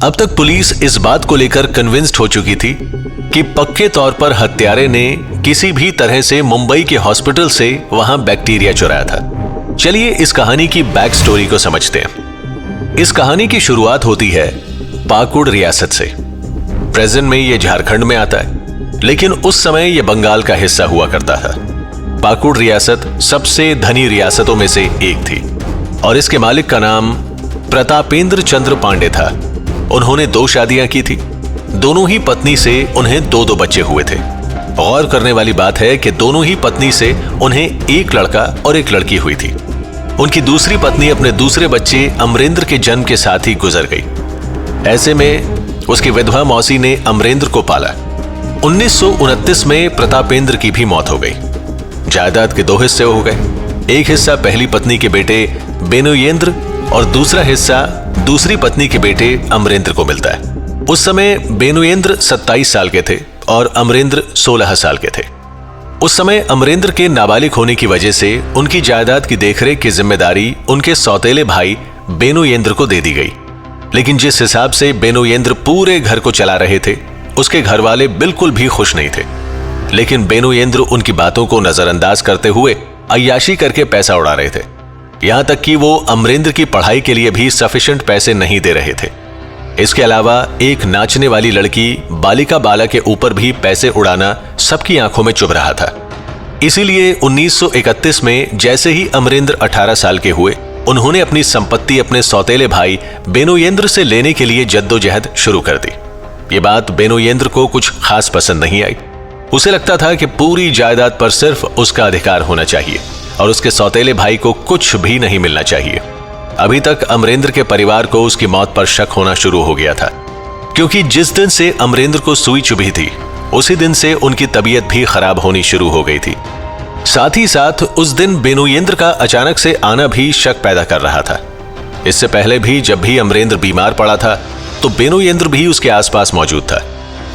अब तक पुलिस इस बात को लेकर कन्विंस्ड हो चुकी थी कि पक्के तौर पर हत्यारे ने किसी भी तरह से मुंबई के हॉस्पिटल से वहां बैक्टीरिया चुराया था। चलिए इस कहानी की बैक स्टोरी को समझते हैं। इस कहानी की शुरुआत होती है पाकुड़ रियासत से। प्रेजेंट में यह झारखंड में आता है, लेकिन उस समय यह बंगाल का हिस्सा हुआ करता था। पाकुड़ रियासत सबसे धनी रियासतों में से एक थी और इसके मालिक का नाम प्रतापेंद्र चंद्र पांडे था। उन्होंने 2 शादियां की थी। दोनों ही पत्नी से उन्हें 2 बच्चे हुए थे। गौर करने वाली बात है कि दोनों ही पत्नी से उन्हें एक लड़का और एक लड़की हुई थी। उनकी दूसरी पत्नी अपने दूसरे बच्चे अमरेंद्र के जन्म के साथ ही गुजर गई। ऐसे में उसकी विधवा मौसी ने अमरेंद्र को पाला। 1929 में प्रतापेंद्र की भी मौत हो गई। जायदाद के 2 हिस्से हो गए। एक हिस्सा पहली पत्नी के बेटे बेनोयेंद्र और दूसरा हिस्सा दूसरी पत्नी के बेटे अमरेंद्र को मिलता है। उस समय बेनोयेंद्र 27 साल के थे और अमरेंद्र 16 साल के थे। उस समय अमरेंद्र के नाबालिग होने की वजह से उनकी जायदाद की देखरेख की जिम्मेदारी उनके सौतेले भाई बेनोयेंद्र को दे दी गई। लेकिन जिस हिसाब से बेनोयेंद्र पूरे घर को चला रहे थे, उसके घर वाले बिल्कुल भी खुश नहीं थे। लेकिन बेनोयेंद्र उनकी बातों को नजरअंदाज करते हुए अय्याशी करके पैसा उड़ा रहे थे। यहां तक कि वो अमरेंद्र की पढ़ाई के लिए भी सफिशिएंट पैसे नहीं दे रहे थे। इसके अलावा एक नाचने वाली लड़की बालिका बाला के ऊपर भी पैसे उड़ाना सबकी आंखों में चुभ रहा था। इसीलिए 1931 में जैसे ही अमरेंद्र 18 साल के हुए, उन्होंने अपनी संपत्ति अपने सौतेले भाई बेनोयेंद्र से लेने के लिए जद्दोजहद शुरू कर दी। ये बात बेनोयेंद्र को कुछ खास पसंद नहीं आई। उसे लगता था कि पूरी जायदाद पर सिर्फ उसका अधिकार होना चाहिए और उसके सौतेले भाई को कुछ भी नहीं मिलना चाहिए। अभी तक अमरेंद्र के परिवार को उसकी मौत पर शक होना शुरू हो गया था, क्योंकि जिस दिन से अमरेंद्र को सुई चुभी थी, उसी दिन से उनकी तबीयत भी खराब होनी शुरू हो गई थी। साथ ही साथ उस दिन बेनोयेंद्र का अचानक से आना भी शक पैदा कर रहा था। इससे पहले भी जब भी अमरेंद्र बीमार पड़ा था, तो बेनोयेंद्र भी उसके आसपास मौजूद था।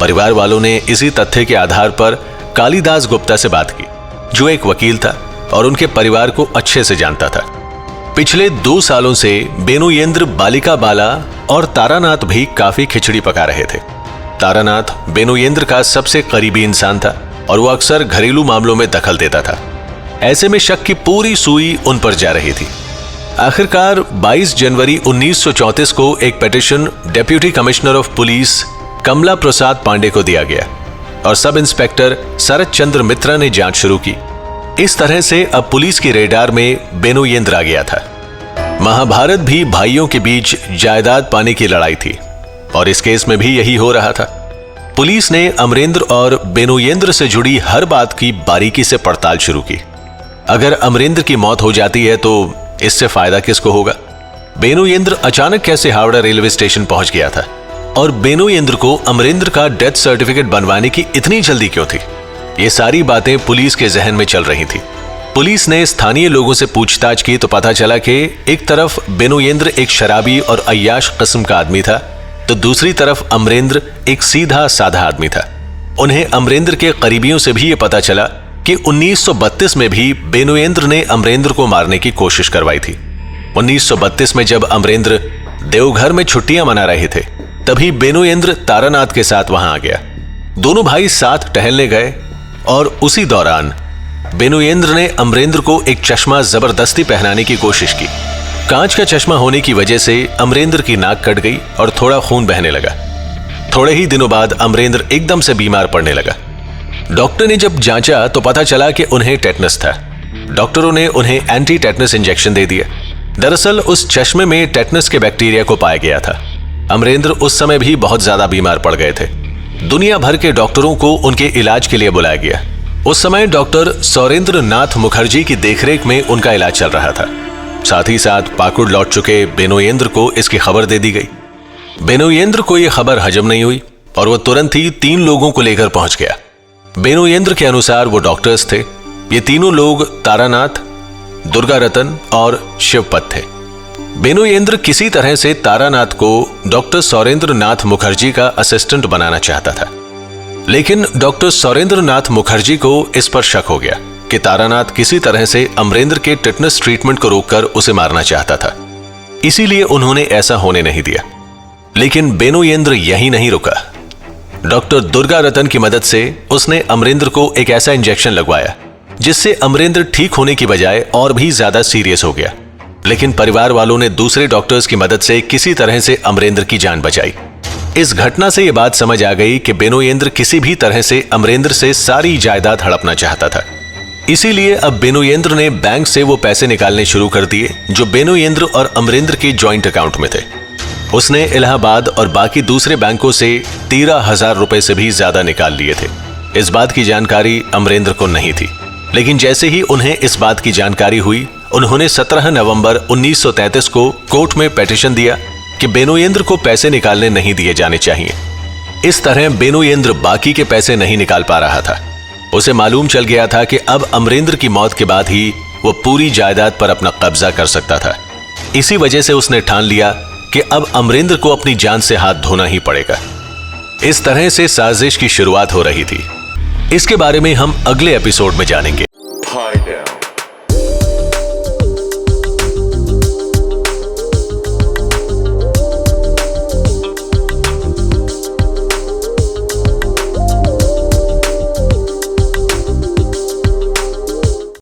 परिवार वालों ने इसी तथ्य के आधार पर कालिदास गुप्ता से बात की, जो एक वकील था और उनके परिवार को अच्छे से जानता था। पिछले 2 सालों से बेनोयेंद्र बालिका बाला और तारानाथ भी काफी खिचड़ी पका रहे थे। तारानाथ बेनोयेंद्र का सबसे करीबी इंसान था और वो अक्सर घरेलू मामलों में दखल देता था। ऐसे में शक की पूरी सुई उन पर जा रही थी। आखिरकार 22 जनवरी 1934 को एक petition deputy commissioner of police Kamala Prasad Pandey को दिया गया और सब इंस्पेक्टर शरद चंद्र मित्रा ने जांच शुरू की। इस तरह से अब पुलिस की रेडार में बेनोयेंद्र आ गया था। महाभारत भी भाइयों के बीच जायदाद पाने की लड़ाई थी और इस केस में भी यही हो रहा था। पुलिस ने अमरेंद्र और बेनोयेंद्र से जुड़ी हर बात की बारीकी से पड़ताल शुरू की। अगर अमरेंद्र की मौत हो जाती है तो इससे फायदा किसको होगा? बेनोयेंद्र अचानक कैसे हावड़ा रेलवे स्टेशन पहुंच गया था और बेनोयेंद्र को अमरेंद्र का डेथ सर्टिफिकेट बनवाने की इतनी जल्दी क्यों थी? ये सारी बातें पुलिस के जहन में चल रही थी। पुलिस ने स्थानीय लोगों से पूछताछ की तो पता चला कि एक तरफ बेनोयेंद्र एक शराबी और अय्याश किस्म का आदमी था, तो दूसरी तरफ अमरेंद्र एक सीधा साधा आदमी था। उन्हें अमरेंद्र के करीबियों से भी ये पता चला कि 1932 में भी बेनोयेंद्र ने अमरेंद्र को मारने की कोशिश करवाई थी। 1932 में जब अमरेंद्र देवघर में छुट्टियां मना रहे थे, तभी बेनोयेंद्र तारानाथ के साथ वहां आ गया। दोनों भाई साथ टहलने गए और उसी दौरान बेनोयेंद्र ने अमरेंद्र को एक चश्मा जबरदस्ती पहनाने की कोशिश की। कांच का चश्मा होने की वजह से अमरेंद्र की नाक कट गई और थोड़ा खून बहने लगा। थोड़े ही दिनों बाद अमरेंद्र एकदम से बीमार पड़ने लगा। डॉक्टर ने जब जांचा तो पता चला कि उन्हें टेटनस था। डॉक्टरों ने उन्हें एंटी टेटनस इंजेक्शन दे दिया। दरअसल उस चश्मे में टेटनस के बैक्टीरिया को पाया गया था। अमरेंद्र उस समय भी बहुत ज्यादा बीमार पड़ गए थे। दुनिया भर के डॉक्टरों को उनके इलाज के लिए बुलाया गया। उस समय डॉक्टर सौरेंद्र नाथ मुखर्जी की देखरेख में उनका इलाज चल रहा था। साथ ही साथ पाकुड़ लौट चुके बेनोयेंद्र को इसकी खबर दे दी गई। बेनोयेंद्र को यह खबर हजम नहीं हुई और वह तुरंत ही 3 लोगों को लेकर पहुंच गया। बेनोयेंद्र के अनुसार वो डॉक्टर्स थे। ये तीनों लोग तारानाथ, दुर्गा रतन और शिवपत थे। बेनोयेंद्र किसी तरह से तारानाथ को डॉक्टर सौरेंद्र नाथ मुखर्जी का असिस्टेंट बनाना चाहता था, लेकिन डॉक्टर सौरेंद्र नाथ मुखर्जी को इस पर शक हो गया कि तारानाथ किसी तरह से अमरेंद्र के टेटनस ट्रीटमेंट को रोककर उसे मारना चाहता था। इसीलिए उन्होंने ऐसा होने नहीं दिया। लेकिन बेनोयेंद्र यहीं नहीं रुका। डॉक्टर दुर्गा रतन की मदद से उसने अमरेंद्र को एक ऐसा इंजेक्शन लगवाया जिससे अमरेंद्र ठीक होने की बजाय और भी ज्यादा सीरियस हो गया। लेकिन परिवार वालों ने दूसरे डॉक्टर्स की मदद से किसी तरह से अमरेंद्र की जान बचाई। इस घटना से यह बात समझ आ गई कि बेनोयेंद्र किसी भी तरह से अमरेंद्र से सारी जायदाद हड़पना चाहता था। इसीलिए अब बेनोयेंद्र ने बैंक से वो पैसे निकालने शुरू कर दिए जो बेनोयेंद्र और अमरेंद्र के जॉइंट अकाउंट में थे। उसने इलाहाबाद और बाकी दूसरे बैंकों से 13,000 रुपए से भी ज्यादा निकाल लिए थे। इस बात की जानकारी अमरेंद्र को नहीं थी, लेकिन जैसे ही उन्हें इस बात की जानकारी हुई, उन्होंने 17 नवंबर 1933 को कोर्ट में पिटीशन दिया कि बेनोयेंद्र को पैसे निकालने नहीं दिए जाने चाहिए। इस तरह बेनोयेंद्र बाकी के पैसे नहीं निकाल पा रहा था। उसे मालूम चल गया था कि अब अमरेंद्र की मौत के बाद ही वो पूरी जायदाद पर अपना कब्जा कर सकता था। इसी वजह से उसने ठान लिया कि अब अमरेंद्र को अपनी जान से हाथ धोना ही पड़ेगा। इस तरह से साजिश की शुरुआत हो रही थी। इसके बारे में हम अगले एपिसोड में जानेंगे।